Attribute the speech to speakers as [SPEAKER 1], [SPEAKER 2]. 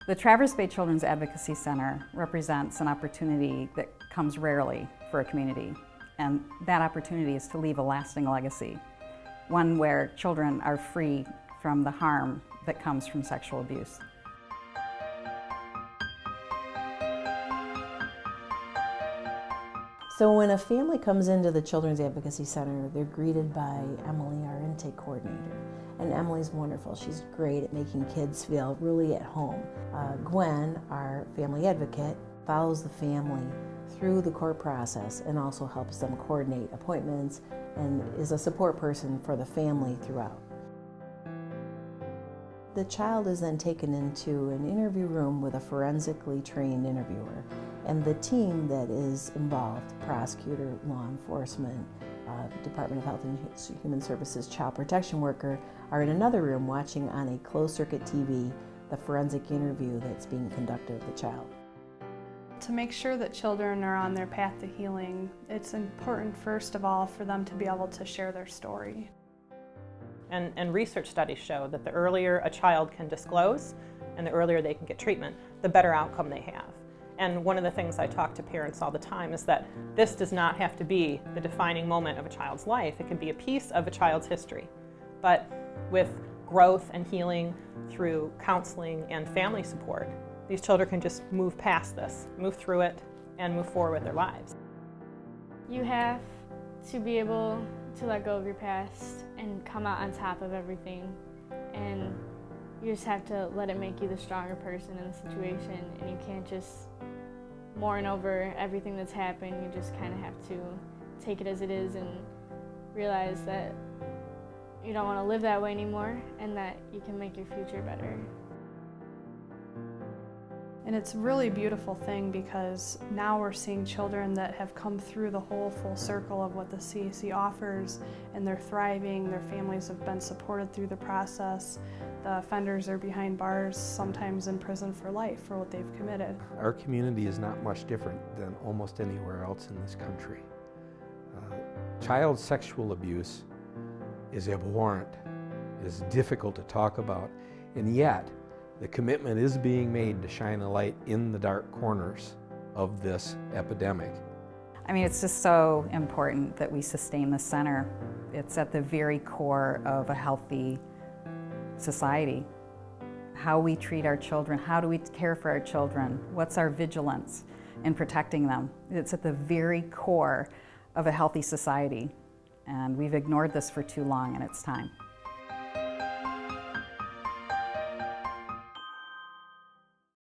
[SPEAKER 1] The Traverse Bay Children's Advocacy Center represents an opportunity that comes rarely for a community, and that opportunity is to leave a lasting legacy, one where children are free from the harm that comes from sexual abuse.
[SPEAKER 2] So when a family comes into the Children's Advocacy Center, they're greeted by Emily, our intake coordinator. And Emily's wonderful. She's great at making kids feel really at home. Gwen, our family advocate, follows the family through the court process and also helps them coordinate appointments and is a support person for the family throughout. The child is then taken into an interview room with a forensically trained interviewer, and the team that is involved, prosecutor, law enforcement, Department of Health and Human Services child protection worker, are in another room watching on a closed-circuit TV the forensic interview that's being conducted of the child.
[SPEAKER 3] To make sure that children are on their path to healing, it's important first of all for them to be able to share their story.
[SPEAKER 4] And research studies show that the earlier a child can disclose and the earlier they can get treatment, the better outcome they have. And one of the things I talk to parents all the time is that this does not have to be the defining moment of a child's life. It can be a piece of a child's history. But with growth and healing through counseling and family support, these children can just move past this, move through it, and move forward with their lives.
[SPEAKER 5] You have to be able to let go of your past and come out on top of everything. And you just have to let it make you the stronger person in the situation, and you can't just mourn over everything that's happened. You just kind of have to take it as it is and realize that you don't want to live that way anymore and that you can make your future better.
[SPEAKER 3] And it's a really beautiful thing because now we're seeing children that have come through the whole full circle of what the CAC offers, and they're thriving, their families have been supported through the process. The offenders are behind bars, sometimes in prison for life for what they've committed.
[SPEAKER 6] Our community is not much different than almost anywhere else in this country. Child sexual abuse is abhorrent, is difficult to talk about, and yet the commitment is being made to shine a light in the dark corners of this epidemic.
[SPEAKER 1] I mean, it's just so important that we sustain the center. It's at the very core of a healthy society. How we treat our children, how do we care for our children, what's our vigilance in protecting them. It's at the very core of a healthy society, and we've ignored this for too long, and it's time.